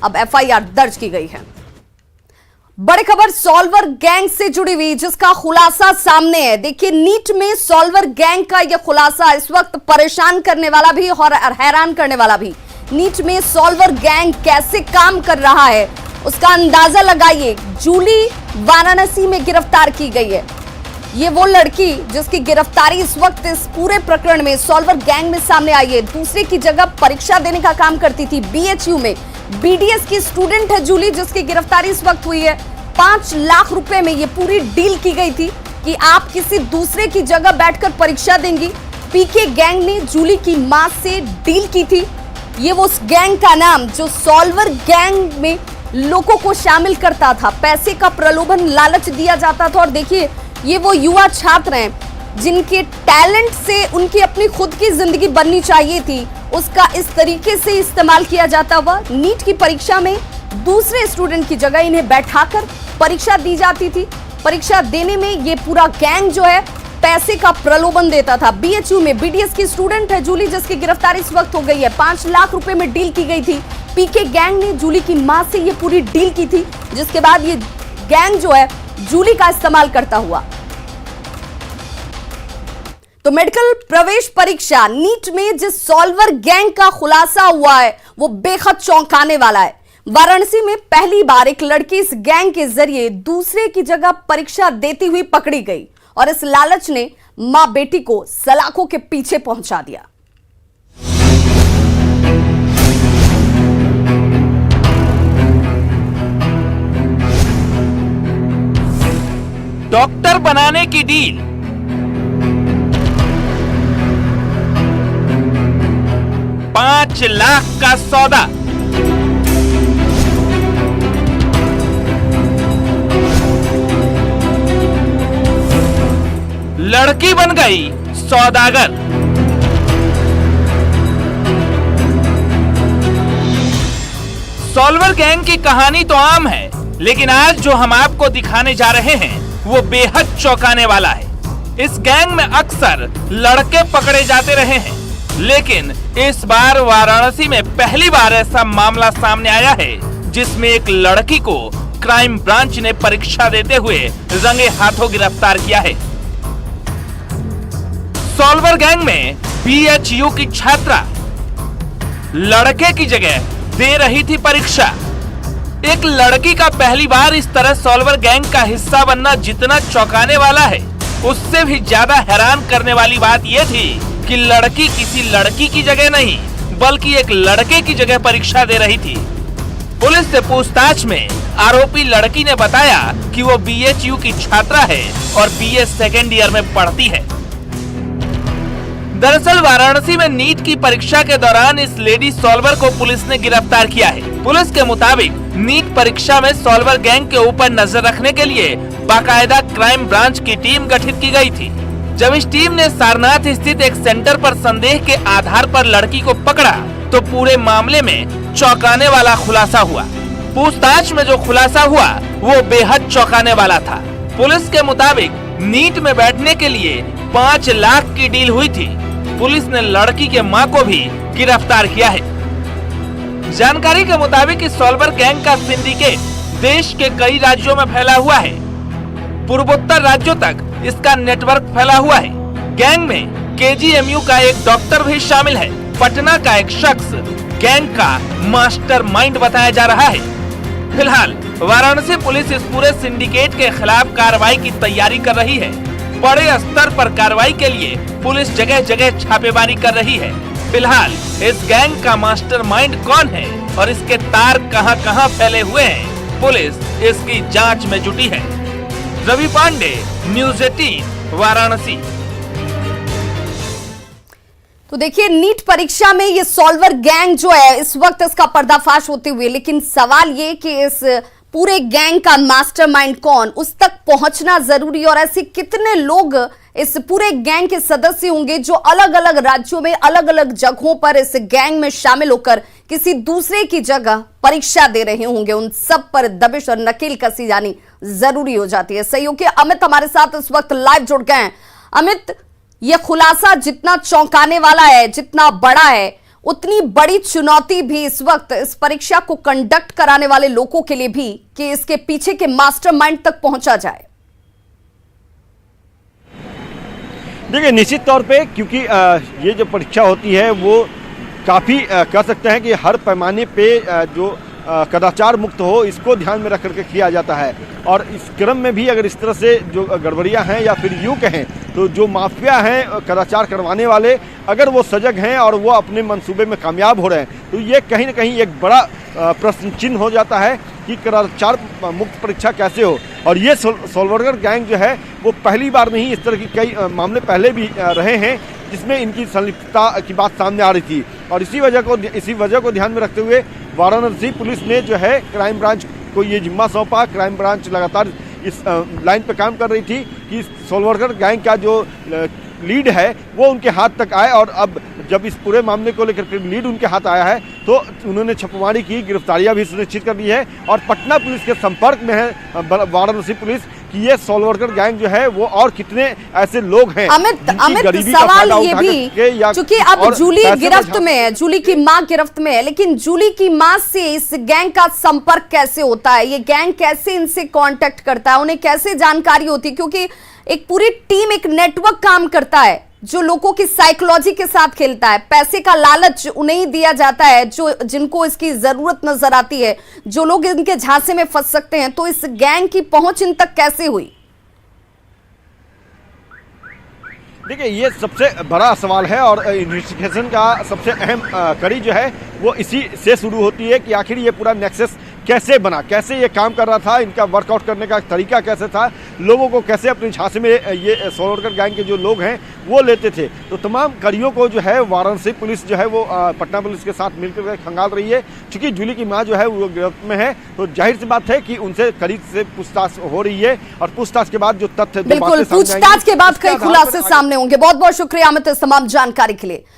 अब एफआईआर दर्ज की गई है। बड़ी खबर सॉल्वर गैंग से जुड़ी हुई, जिसका खुलासा सामने है। देखिए, नीट में सॉल्वर गैंग का यह खुलासा इस वक्त परेशान करने वाला भी और हैरान करने वाला भी। नीट में सॉल्वर गैंग कैसे काम कर रहा है उसका अंदाजा लगाइए। जूली वाराणसी में गिरफ्तार की गई है। ये वो लड़की जिसकी गिरफ्तारी इस वक्त इस पूरे प्रकरण में सॉल्वर गैंग में सामने आई है। दूसरे की जगह परीक्षा देने का काम करती थी। बीएचयू में बीडीएस की स्टूडेंट है जूली, जिसकी गिरफ्तारी इस वक्त हुई है। 5 लाख रुपए में ये पूरी डील की गई थी कि आप किसी दूसरे की जगह बैठकर परीक्षा देंगी। पीके गैंग ने जूली की मां से डील की थी। ये वो उस गैंग का नाम जो सॉल्वर गैंग में लोगों को शामिल करता था। पैसे का प्रलोभन लालच दिया जाता था। और देखिए, ये वो युवा छात्र हैं जिनके टैलेंट से उनकी अपनी खुद की जिंदगी बननी चाहिए थी, उसका इस तरीके से इस्तेमाल किया जाता हुआ। नीट की परीक्षा में दूसरे स्टूडेंट की जगह इन्हें बैठाकर परीक्षा दी जाती थी। परीक्षा देने में ये पूरा गैंग जो है पैसे का प्रलोभन देता था। बीएचयू में बीडीएस की स्टूडेंट है जूली, जिसकी गिरफ्तारी इस वक्त हो गई है। 5 लाख रुपए में डील की गई थी। पीके गैंग ने जूली की मां से ये पूरी डील की थी, जिसके बाद ये गैंग जो है जूली का इस्तेमाल करता हुआ। तो मेडिकल प्रवेश परीक्षा नीट में जिस सॉल्वर गैंग का खुलासा हुआ है वो बेहद चौंकाने वाला है। वाराणसी में पहली बार एक लड़की इस गैंग के जरिए दूसरे की जगह परीक्षा देती हुई पकड़ी गई और इस लालच ने मां बेटी को सलाखों के पीछे पहुंचा दिया। डॉक्टर बनाने की डील, $5 लाख का सौदा। लड़की बन गई सौदागर। सॉल्वर गैंग की कहानी तो आम है, लेकिन आज जो हम आपको दिखाने जा रहे हैं वो बेहद चौंकाने वाला है। इस गैंग में अक्सर लड़के पकड़े जाते रहे हैं, लेकिन इस बार वाराणसी में पहली बार ऐसा मामला सामने आया है जिसमें एक लड़की को क्राइम ब्रांच ने परीक्षा देते हुए रंगे हाथों गिरफ्तार किया है। सॉल्वर गैंग में बीएचयू की छात्रा लड़के की जगह दे रही थी परीक्षा। एक लड़की का पहली बार इस तरह सॉल्वर गैंग का हिस्सा बनना जितना चौंकाने वाला है, उससे भी ज्यादा हैरान करने वाली बात यह थी कि लड़की किसी लड़की की जगह नहीं बल्कि एक लड़के की जगह परीक्षा दे रही थी। पुलिस से पूछताछ में आरोपी लड़की ने बताया कि वो बीएचयू की छात्रा है और बीए सेकेंड ईयर में पढ़ती है। दरअसल वाराणसी में नीट की परीक्षा के दौरान इस लेडी सॉल्वर को पुलिस ने गिरफ्तार किया है। पुलिस के मुताबिक नीट परीक्षा में सॉल्वर गैंग के ऊपर नजर रखने के लिए बाकायदा क्राइम ब्रांच की टीम गठित की गई थी। जब इस टीम ने सारनाथ स्थित एक सेंटर पर संदेह के आधार पर लड़की को पकड़ा तो पूरे मामले में चौंकाने वाला खुलासा हुआ। पूछताछ में जो खुलासा हुआ वो बेहद चौंकाने वाला था। पुलिस के मुताबिक नीट में बैठने के लिए 5 लाख की डील हुई थी। पुलिस ने लड़की के मां को भी गिरफ्तार किया है। जानकारी के मुताबिक इस सॉल्वर गैंग का सिंडिकेट देश के कई राज्यों में फैला हुआ है। पूर्वोत्तर राज्यों तक इसका नेटवर्क फैला हुआ है। गैंग में केजीएमयू का एक डॉक्टर भी शामिल है। पटना का एक शख्स गैंग का मास्टरमाइंड बताया जा रहा है। फिलहाल वाराणसी पुलिस इस पूरे सिंडिकेट के खिलाफ कार्रवाई की तैयारी कर रही है। बड़े स्तर पर कार्रवाई के लिए पुलिस जगह जगह छापेमारी कर रही है। फिलहाल इस गैंग का मास्टरमाइंड कौन है और इसके तार कहां-कहां फैले हुए हैं, पुलिस इसकी जांच में जुटी है। रवि पांडे, न्यूज़ 18 वाराणसी। तो देखिए, नीट परीक्षा में ये सॉल्वर गैंग जो है इस वक्त इसका पर्दाफाश होते हुए, लेकिन सवाल ये कि इस पूरे गैंग का मास्टरमाइंड कौन, उस तक पहुंचना जरूरी। और ऐसे कितने लोग इस पूरे गैंग के सदस्य होंगे जो अलग अलग राज्यों में अलग अलग जगहों पर इस गैंग में शामिल होकर किसी दूसरे की जगह परीक्षा दे रहे होंगे। उन सब पर दबिश और नकेल कसी जानी जरूरी हो जाती है। सहयोगी अमित हमारे साथ इस वक्त लाइव जुड़ गए हैं। अमित, यह खुलासा जितना चौंकाने वाला है, जितना बड़ा है, उतनी बड़ी चुनौती भी इस वक्त इस परीक्षा को कंडक्ट कराने वाले लोगों के लिए भी कि इसके पीछे के मास्टरमाइंड तक पहुंचा जाए। देखिए, निश्चित तौर पे क्योंकि ये जो परीक्षा होती है वो काफ़ी कह सकते हैं कि हर पैमाने पे जो कदाचार मुक्त हो, इसको ध्यान में रख करके किया जाता है। और इस क्रम में भी अगर इस तरह से जो गड़बड़ियां हैं या फिर यूँ कहें तो जो माफिया हैं कदाचार करवाने वाले, अगर वो सजग हैं और वो अपने मंसूबे में कामयाब हो रहे हैं, तो ये कहीं ना कहीं एक बड़ा प्रश्न चिन्ह हो जाता है कि कदाचार मुक्त परीक्षा कैसे हो। और ये सोलवर्कर गैंग जो है वो पहली बार नहीं, इस तरह की कई मामले पहले भी रहे हैं जिसमें इनकी संलिप्तता की बात सामने आ रही थी। और इसी वजह को ध्यान में रखते हुए वाराणसी पुलिस ने जो है क्राइम ब्रांच को ये जिम्मा सौंपा। क्राइम ब्रांच लगातार इस लाइन पे काम कर रही थी कि सोलवर्कर गैंग का जो लीड है वो उनके हाथ तक आए। और अब जब इस पूरे मामले को लेकर लीड उनके हाथ आया है तो उन्होंने छापेमारी की, गिरफ्तारियां भी सुनिश्चित कर दी है। और पटना पुलिस के संपर्क में है वाराणसी पुलिस कि ये सोलवर्कर गैंग जो है वो और कितने ऐसे लोग हैं। अमित सवाल ये भी, क्योंकि अब जूली गिरफ्त में है, जूली की मां गिरफ्त में है, लेकिन जूली की मां से इस गैंग का संपर्क कैसे होता है? ये गैंग कैसे इनसे कांटेक्ट करता है? उन्हें कैसे जानकारी होती है? क्योंकि एक पूरी टीम, एक नेटवर्क काम करता है जो लोगों की साइकोलॉजी के साथ खेलता है। पैसे का लालच उन्हें ही दिया जाता है जिनको इसकी जरूरत नजर आती है, जो लोग इनके झांसे में फंस सकते हैं। तो इस गैंग की पहुंच इन तक कैसे हुई? देखिए, ये सबसे बड़ा सवाल है और इन्वेस्टिगेशन का सबसे अहम कड़ी जो है वो इसी से शुरू होती है कि आखिर ये पूरा नेक्सस कैसे बना, कैसे ये काम कर रहा था, इनका वर्कआउट करने का तरीका कैसे था, लोगों को कैसे अपने झांसे में ये सोलवर्कर गैंग के जो लोग हैं वो लेते थे। तो तमाम कड़ियों को जो है वाराणसी पुलिस जो है वो पटना पुलिस के साथ मिलकर खंगाल रही है। चूंकि जूली की मां जो है वो गिरफ्त में है तो जाहिर सी बात है कि उनसे करीब से पूछताछ हो रही है। और पूछताछ के बाद जो तथ्य, बिल्कुल, पूछताछ के बाद कई खुलासे सामने होंगे। बहुत बहुत शुक्रिया अमित इस तमाम जानकारी के लिए।